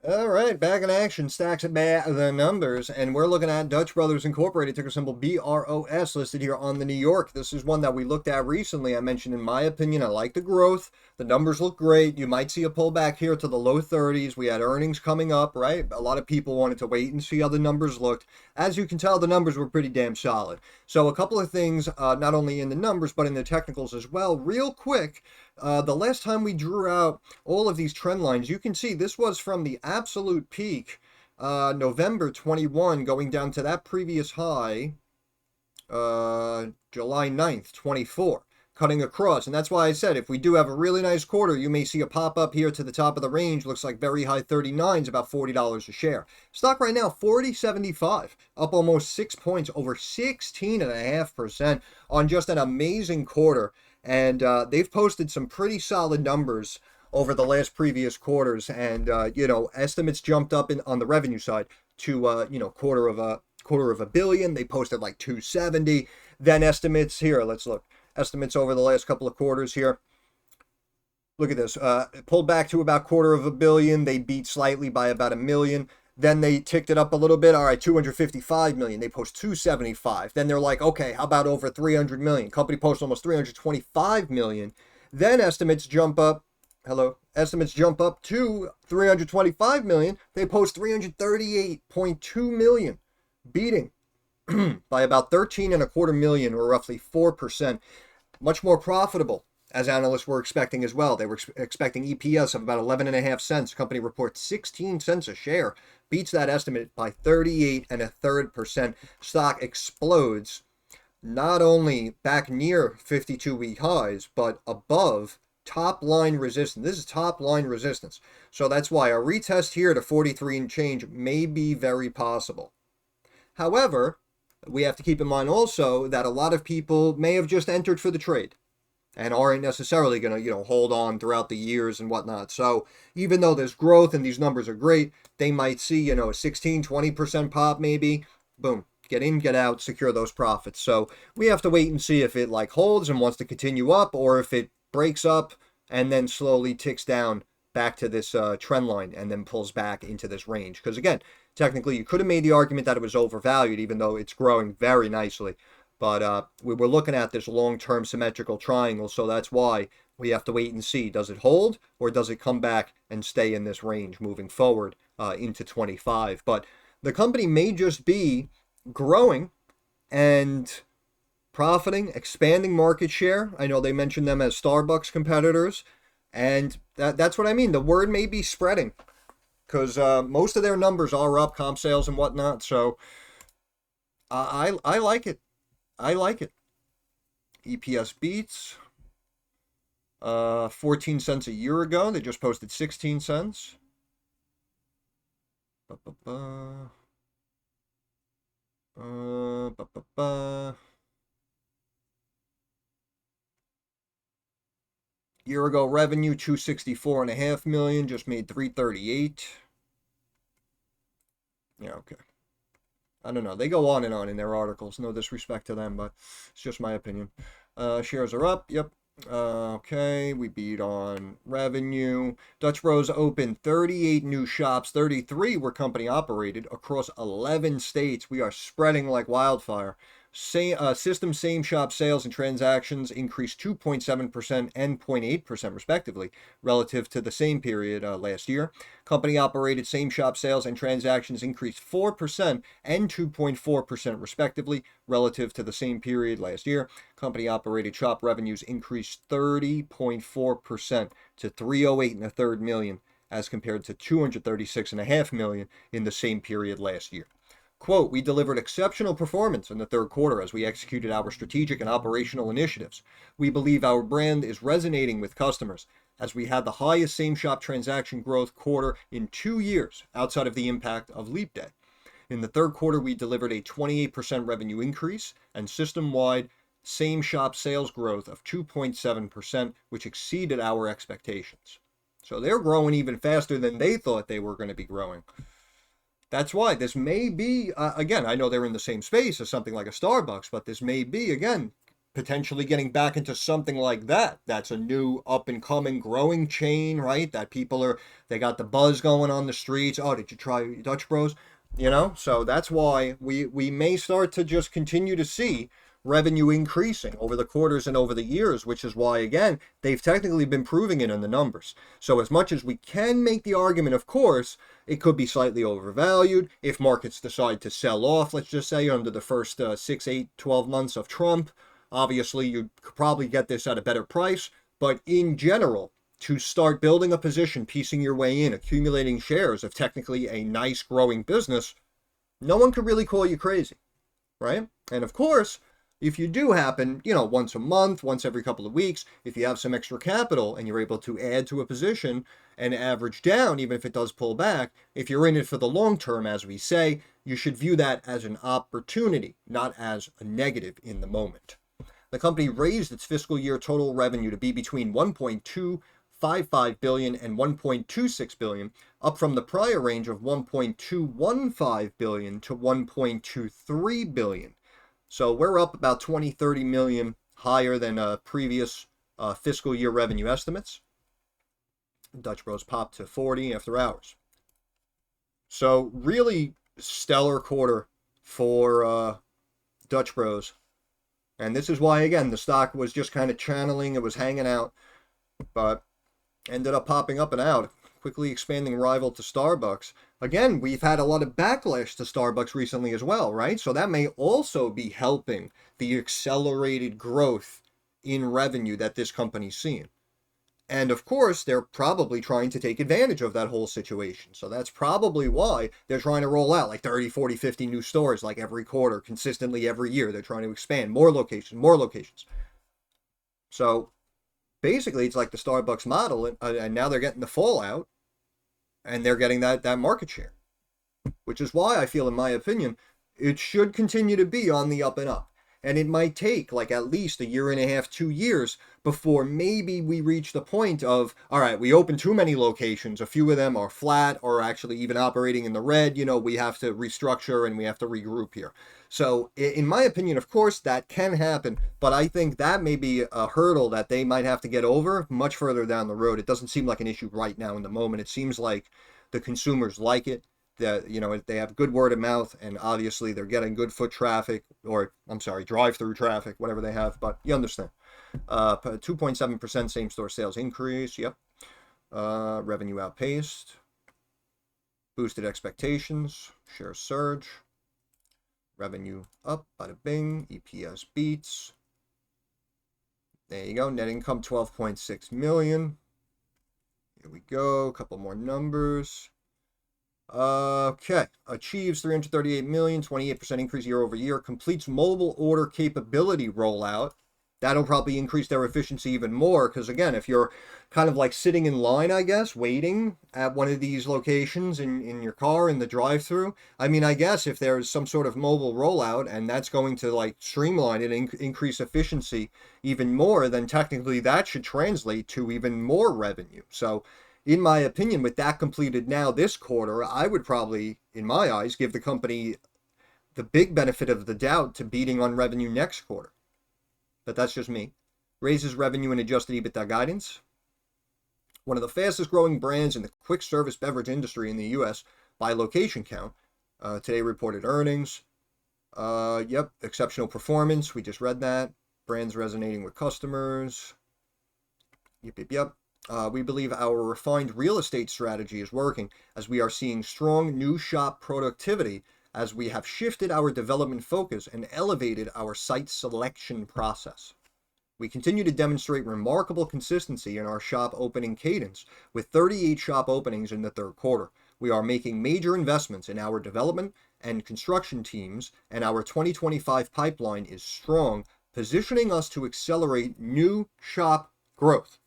All right, back in action. Stacks at the numbers, and we're looking at Dutch Brothers Incorporated, ticker symbol BROS, listed here on the New York. This is one that we looked at recently. I mentioned, in my opinion, I like the growth. The numbers look great. You might see a pullback here to the low 30s. We had earnings coming up, right? A lot of people wanted to wait and see how the numbers looked. As you can tell, the numbers were pretty damn solid. So, a couple of things, not only in the numbers, but in the technicals as well. Real quick, the last time we drew out all of these trend lines, you can see this was from the absolute peak, November 21, going down to that previous high, July 9th, 24, cutting across. And that's why I said if we do have a really nice quarter, you may see a pop up here to the top of the range. Looks like very high 39s, about $40 a share. Stock right now, 40.75, up almost 6 points, over 16.5% on just an amazing quarter. And they've posted some pretty solid numbers over the last previous quarters, and estimates jumped up on the revenue side to quarter of a billion. They posted like 270. Then estimates here, let's look. Estimates over the last couple of quarters here. Look at this. It pulled back to about quarter of a billion. They beat slightly by about a million. Then they ticked it up a little bit. All right, 255 million. They post 275. Then they're like, okay, how about over 300 million? Company posts almost 325 million. Then estimates jump up. Hello. Estimates jump up to 325 million. They post 338.2 million, beating by about 13 and a quarter million, or roughly 4%. Much more profitable, as analysts were expecting as well. They were expecting EPS of about 11.5 cents. Company reports 16 cents a share, beats that estimate by 38 and a third percent. Stock explodes, not only back near 52-week highs, but above top line resistance. This is top line resistance. So that's why a retest here to 43 and change may be very possible. However, we have to keep in mind also that a lot of people may have just entered for the trade and aren't necessarily going to, hold on throughout the years and whatnot. So even though there's growth and these numbers are great, they might see, a 16, 20% pop maybe. Boom. Get in, get out, secure those profits. So we have to wait and see if it holds and wants to continue up, or if it breaks up and then slowly ticks down back to this trend line and then pulls back into this range. Because again, technically you could have made the argument that it was overvalued, even though it's growing very nicely. But we were looking at this long-term symmetrical triangle, so that's why we have to wait and see. Does it hold, or does it come back and stay in this range moving forward into 25? But the company may just be growing and profiting, expanding market share. I know they mentioned them as Starbucks competitors, and that's what I mean. The word may be spreading, because most of their numbers are up, comp sales and whatnot. So I like it. I like it. EPS beats 14 cents a year ago. They just posted 16 cents. Ba, ba, ba. Ba, ba, ba. Year ago revenue 264.5 million, just made 338. Yeah, okay. I don't know. They go on and on in their articles. No disrespect to them, but it's just my opinion. Shares are up. Yep. Okay, we beat on revenue. Dutch Bros opened 38 new shops. 33 were company operated across 11 states. We are spreading like wildfire. System same shop sales and transactions increased 2.7% and 0.8% respectively relative to the same period last year. Company operated same shop sales and transactions increased 4% and 2.4% respectively relative to the same period last year. Company operated shop revenues increased 30.4% to 308 and a third million as compared to 236.5 million in the same period last year. Quote, we delivered exceptional performance in the third quarter as we executed our strategic and operational initiatives. We believe our brand is resonating with customers as we had the highest same-shop transaction growth quarter in 2 years outside of the impact of Leap Day. In the third quarter, we delivered a 28% revenue increase and system-wide same-shop sales growth of 2.7%, which exceeded our expectations. So they're growing even faster than they thought they were going to be growing. That's why this may be, again, I know they're in the same space as something like a Starbucks, but this may be, again, potentially getting back into something like that. That's a new up and coming growing chain, right? That people are, they got the buzz going on the streets. Oh, did you try Dutch Bros? You know, so that's why we may start to just continue to see revenue increasing over the quarters and over the years, which is why, again, they've technically been proving it in the numbers. So as much as we can make the argument, of course, it could be slightly overvalued if markets decide to sell off, let's just say, under the first 6, 8, 12 months of Trump. Obviously, you could probably get this at a better price, but in general, to start building a position, piecing your way in, accumulating shares of technically a nice growing business, no one could really call you crazy, right? And of course, if you do happen, you know, once a month, once every couple of weeks, if you have some extra capital and you're able to add to a position and average down, even if it does pull back, if you're in it for the long term, as we say, you should view that as an opportunity, not as a negative in the moment. The company raised its fiscal year total revenue to be between 1.255 billion and 1.26 billion, up from the prior range of 1.215 billion to 1.23 billion. So we're up about 20, 30 million higher than previous fiscal year revenue estimates. Dutch Bros popped to 40 after hours. So really stellar quarter for Dutch Bros. And this is why, again, the stock was just kind of channeling. It was hanging out, but ended up popping up and out, quickly expanding rival to Starbucks. Again, we've had a lot of backlash to Starbucks recently as well, right? So that may also be helping the accelerated growth in revenue that this company's seeing. And of course, they're probably trying to take advantage of that whole situation. So that's probably why they're trying to roll out like 30, 40, 50 new stores like every quarter, consistently every year. They're trying to expand more locations, more locations. So basically, it's like the Starbucks model, and now they're getting the fallout, and they're getting that market share, which is why I feel, in my opinion, it should continue to be on the up and up. And it might take like at least a year and a half, 2 years before maybe we reach the point of, all right, we open too many locations. A few of them are flat or actually even operating in the red. You know, we have to restructure and we have to regroup here. So in my opinion, of course, that can happen. But I think that may be a hurdle that they might have to get over much further down the road. It doesn't seem like an issue right now in the moment. It seems like the consumers like it. That, you know, they have good word of mouth, and obviously they're getting good foot traffic, or I'm sorry, drive-through traffic, whatever they have, but you understand. 2.7% same-store sales increase, yep. Revenue outpaced. Boosted expectations, share surge. Revenue up, bada bing, EPS beats. There you go, net income 12.6 million. Here we go, a couple more numbers. Okay, achieves 338 million, 28% increase year over year, completes mobile order capability rollout. That'll probably increase their efficiency even more, because again, if you're kind of like sitting in line, I guess, waiting at one of these locations in your car in the drive-through, I mean, I guess if there's some sort of mobile rollout and that's going to like streamline it and increase efficiency even more, then technically that should translate to even more revenue. So in my opinion, with that completed now this quarter, I would probably, in my eyes, give the company the big benefit of the doubt to beating on revenue next quarter. But that's just me. Raises revenue and adjusted EBITDA guidance. One of the fastest growing brands in the quick service beverage industry in the U.S. by location count. Today reported earnings. Yep, exceptional performance. We just read that. Brands resonating with customers. Yep. We believe our refined real estate strategy is working, as we are seeing strong new shop productivity as we have shifted our development focus and elevated our site selection process. We continue to demonstrate remarkable consistency in our shop opening cadence, with 38 shop openings in the third quarter. We are making major investments in our development and construction teams, and our 2025 pipeline is strong, positioning us to accelerate new shop growth.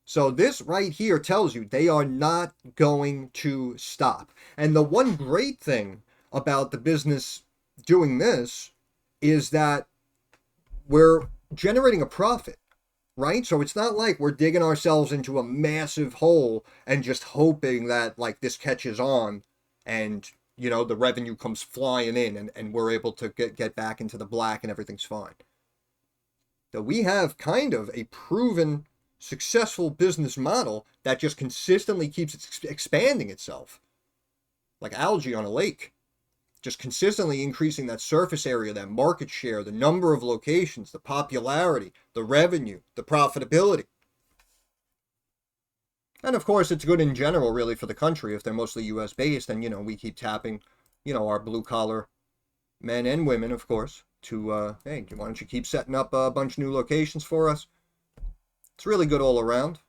So this right here tells you they are not going to stop. And the one great thing about the business doing this is that we're generating a profit, right? So it's not like we're digging ourselves into a massive hole and just hoping that like this catches on and, you know, the revenue comes flying in and we're able to get back into the black and everything's fine. that we have kind of a proven successful business model that just consistently keeps expanding itself like algae on a lake, just consistently increasing that surface area, that market share, the number of locations, the popularity, the revenue, the profitability. And of course, it's good in general, really, for the country if they're mostly US based. And, we keep tapping, our blue collar men and women, of course, to, hey, why don't you keep setting up a bunch of new locations for us? It's really good all around.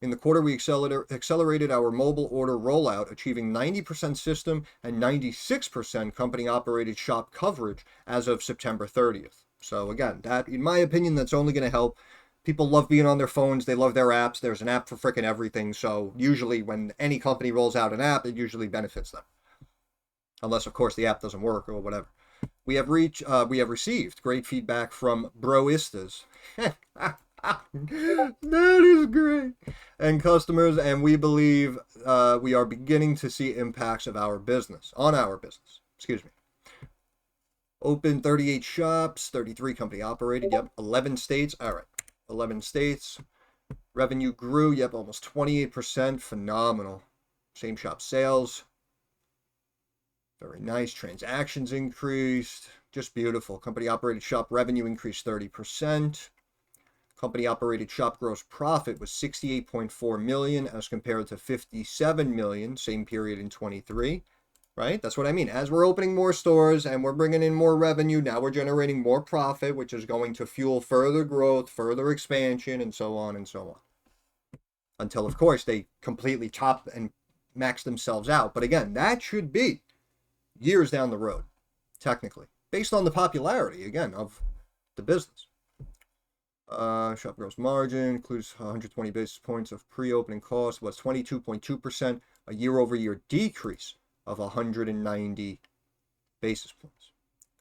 In the quarter, we accelerated our mobile order rollout, achieving 90% system and 96% company-operated shop coverage as of September 30th. So again, that, in my opinion, that's only going to help. People love being on their phones. They love their apps. There's an app for frickin' everything. So usually when any company rolls out an app, it usually benefits them. Unless, of course, the app doesn't work or whatever. We have received great feedback from broistas. That is great. And customers, and we believe we are beginning to see impacts on our business. Excuse me. Open 38 shops, 33 company operated. Yep, 11 states. All right, 11 states. Revenue grew. Yep, almost 28%. Phenomenal. Same shop sales. Very nice. Transactions increased. Just beautiful. Company operated shop revenue increased 30%. Company operated shop gross profit was $68.4 million as compared to $57 million same period in 23, right? That's what I mean. As we're opening more stores and we're bringing in more revenue, now we're generating more profit, which is going to fuel further growth, further expansion, and so on and so on. Until, of course, they completely top and max themselves out. But again, that should be years down the road, technically, based on the popularity, again, of the business. Shop gross margin includes 120 basis points of pre-opening costs, was 22.2%, a year-over-year decrease of 190 basis points.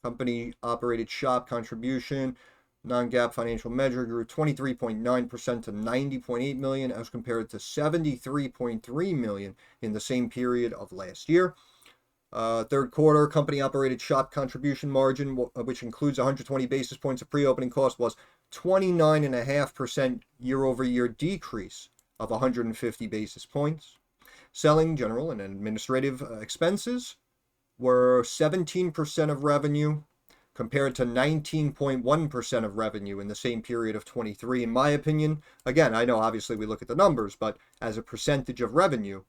Company operated shop contribution, non-GAAP financial measure, grew 23.9% to $90.8 million as compared to $73.3 million in the same period of last year. Third quarter, company operated shop contribution margin, which includes 120 basis points of pre-opening cost, was 29.5% year-over-year decrease of 150 basis points. Selling, general, and administrative expenses were 17% of revenue compared to 19.1% of revenue in the same period of 23. In my opinion, again, I know obviously we look at the numbers, but as a percentage of revenue,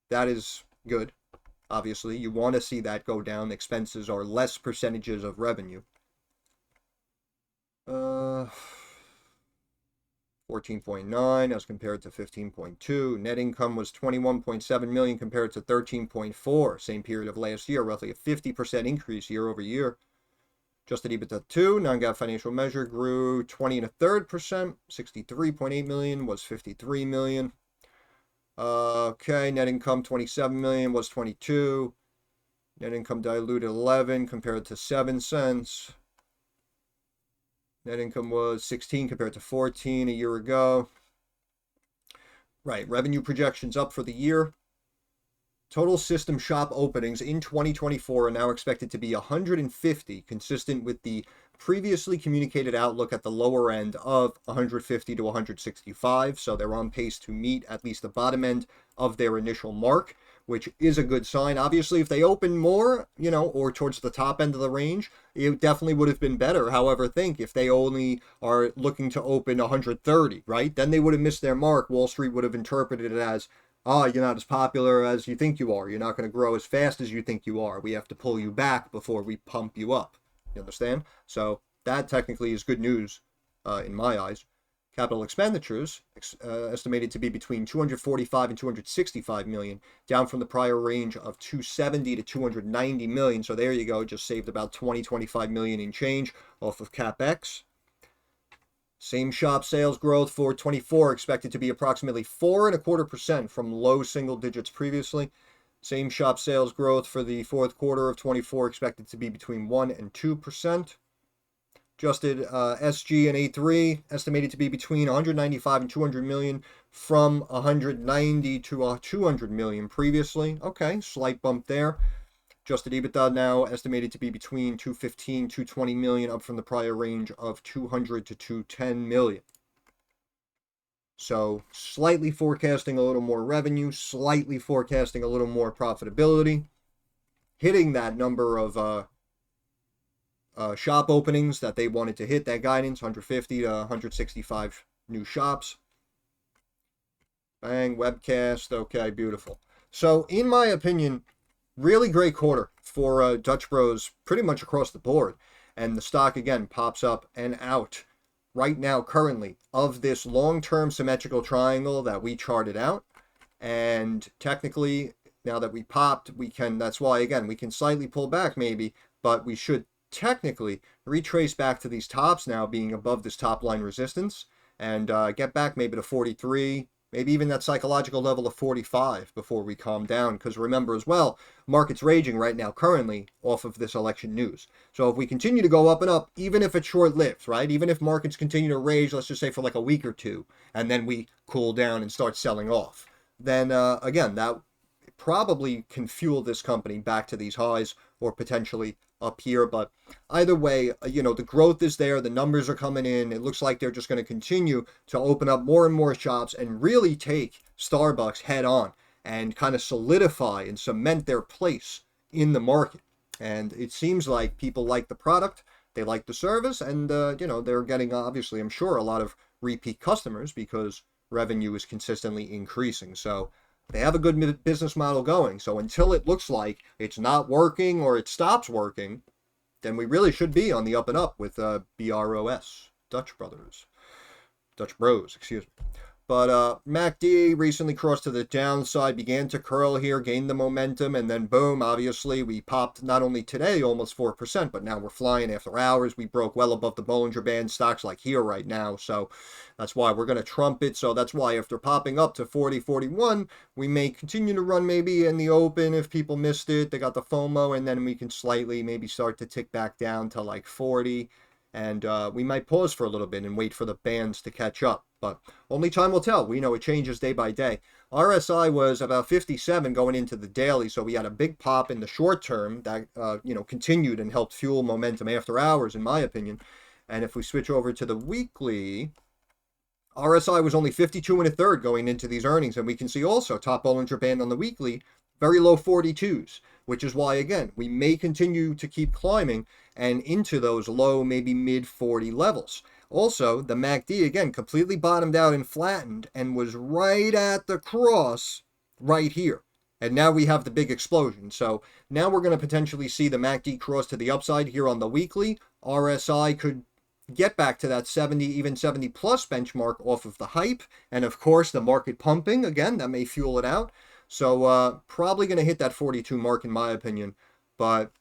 that is good. Obviously, you want to see that go down. Expenses are less percentages of revenue. 14.9 as compared to 15.2. Net income was 21.7 million compared to 13.4 same period of last year, roughly a 50% increase year over year. Adjusted EBITDA 2, non-GAAP financial measure, grew 20 1/3%. 63.8 million was 53 million. Okay, net income 27 million was 22. Net income diluted 11 compared to 7 cents. Net income was 16 compared to 14 a year ago. Right, revenue projections up for the year. Total system shop openings in 2024 are now expected to be 150, consistent with the previously communicated outlook at the lower end of 150 to 165. So they're on pace to meet at least the bottom end of their initial mark, which is a good sign. Obviously, if they open more, or towards the top end of the range, it definitely would have been better. However, think if they only are looking to open 130, right, then they would have missed their mark. Wall Street would have interpreted it as, you're not as popular as you think you are. You're not going to grow as fast as you think you are. We have to pull you back before we pump you up. You understand? So that technically is good news in my eyes. Capital expenditures estimated to be between 245 and 265 million, down from the prior range of 270 to 290 million. So there you go, just saved about 25 million in change off of CapEx. Same shop sales growth for 24 expected to be approximately 4.25% from low single digits previously. Same shop sales growth for the fourth quarter of 24 expected to be between 1 and 2%. Adjusted SG&A3 estimated to be between 195 and 200 million from 190 to 200 million previously. Okay, slight bump there. Adjusted EBITDA now estimated to be between 215, 220 million, up from the prior range of 200 to 210 million. So slightly forecasting a little more revenue, slightly forecasting a little more profitability, hitting that number of shop openings that they wanted to hit, that guidance, 150 to 165 new shops. Bang, webcast, okay, beautiful. So in my opinion, really great quarter for Dutch Bros pretty much across the board. And the stock, again, pops up and out right now currently of this long-term symmetrical triangle that we charted out. And technically, now that we popped, we can, that's why, again, we can slightly pull back maybe, but we should technically retrace back to these tops now being above this top line resistance and get back maybe to 43, maybe even that psychological level of 45 before we calm down. Because remember as well, market's raging right now currently off of this election news. So if we continue to go up and up, even if it's short-lived, right? Even if markets continue to rage, let's just say for like a week or two, and then we cool down and start selling off, then again, that probably can fuel this company back to these highs or potentially up here. But either way, the growth is there, the numbers are coming in. It looks like they're just going to continue to open up more and more shops and really take Starbucks head on and kind of solidify and cement their place in the market. And it seems like people like the product, they like the service, and they're getting, obviously, I'm sure, a lot of repeat customers because revenue is consistently increasing. So they have a good business model going. So until it looks like it's not working or it stops working, then we really should be on the up and up with BROS, Dutch Bros, excuse me. But MACD recently crossed to the downside, began to curl here, gained the momentum, and then boom, obviously we popped not only today almost 4%, but now we're flying after hours. We broke well above the Bollinger Band, stocks like here right now. So that's why we're going to trump it. So that's why after popping up to 40, 41, we may continue to run maybe in the open if people missed it. They got the FOMO, and then we can slightly maybe start to tick back down to like 40. And we might pause for a little bit and wait for the bands to catch up. But only time will tell. We know it changes day by day. RSI was about 57 going into the daily, so we had a big pop in the short term that continued and helped fuel momentum after hours, in my opinion. And if we switch over to the weekly, RSI was only 52 and a third going into these earnings, and we can see also top Bollinger Band on the weekly, very low 42s, which is why, again, we may continue to keep climbing and into those low, maybe mid 40 levels. Also, the MACD, again, completely bottomed out and flattened and was right at the cross right here. And now we have the big explosion. So now we're going to potentially see the MACD cross to the upside here on the weekly. RSI could get back to that 70, even 70 plus benchmark off of the hype. And of course, the market pumping, again, that may fuel it out. So probably going to hit that 42 mark in my opinion. But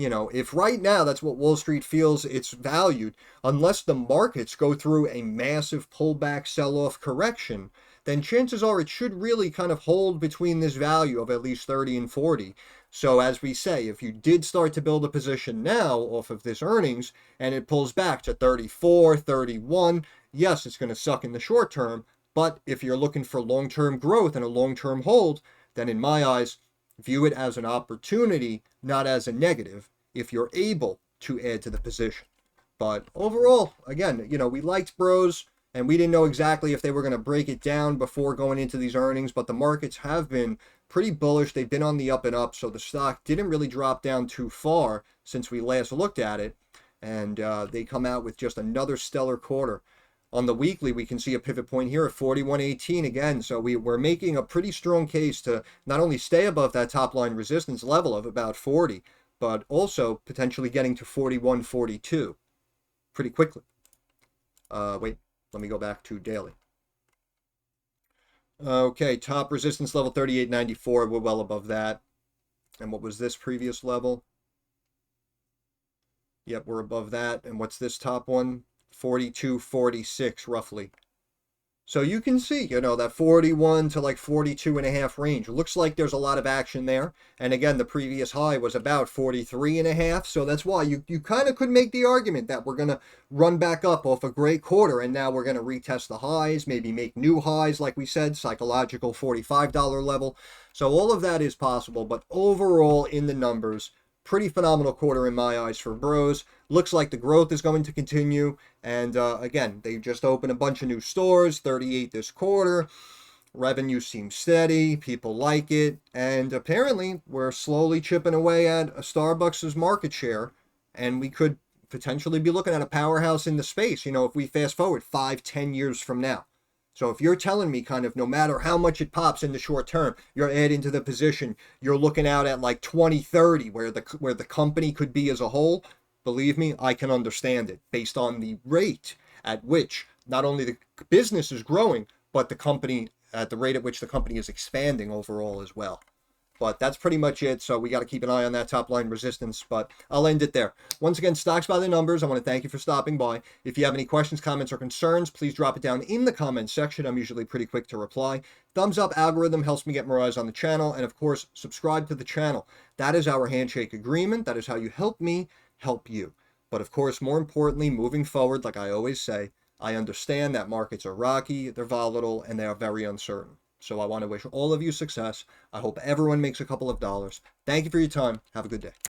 if right now that's what Wall Street feels it's valued, unless the markets go through a massive pullback, sell-off correction, then chances are it should really kind of hold between this value of at least 30 and 40. So as we say, if you did start to build a position now off of this earnings and it pulls back to 34, 31, yes, it's going to suck in the short term. But if you're looking for long-term growth and a long-term hold, then in my eyes, view it as an opportunity, not as a negative, if you're able to add to the position. But overall, again, we liked Bros, and we didn't know exactly if they were going to break it down before going into these earnings, but the markets have been pretty bullish. They've been on the up and up, so the stock didn't really drop down too far since we last looked at it, and they come out with just another stellar quarter. On the weekly, we can see a pivot point here at 41.18 again. So we're making a pretty strong case to not only stay above that top line resistance level of about 40, but also potentially getting to 41.42 pretty quickly. Wait, let me go back to daily. Okay, top resistance level 38.94. We're well above that. And what was this previous level? Yep, we're above that. And what's this top one? 42.46 roughly. So you can see, that 41 to like 42 and a half range. It looks like there's a lot of action there. And again, the previous high was about 43 and a half. So that's why you kind of could make the argument that we're going to run back up off a great quarter. And now we're going to retest the highs, maybe make new highs, like we said, psychological $45 level. So all of that is possible. But overall, in the numbers, pretty phenomenal quarter in my eyes for bros. Looks like the growth is going to continue. And again, they just opened a bunch of new stores, 38 this quarter. Revenue seems steady. People like it. And apparently, we're slowly chipping away at a Starbucks' market share. And we could potentially be looking at a powerhouse in the space, if we fast forward 5-10 years from now. So if you're telling me kind of no matter how much it pops in the short term, you're adding to the position, you're looking out at like 2030 where the company could be as a whole, believe me, I can understand it based on the rate at which not only the business is growing, but the company at the rate at which the company is expanding overall as well. But that's pretty much it. So we got to keep an eye on that top line resistance. But I'll end it there. Once again, stocks by the numbers. I want to thank you for stopping by. If you have any questions, comments, or concerns, please drop it down in the comments section. I'm usually pretty quick to reply. Thumbs up algorithm helps me get more eyes on the channel. And of course, subscribe to the channel. That is our handshake agreement. That is how you help me help you. But of course, more importantly, moving forward, like I always say, I understand that markets are rocky, they're volatile, and they are very uncertain. So I want to wish all of you success. I hope everyone makes a couple of dollars. Thank you for your time. Have a good day.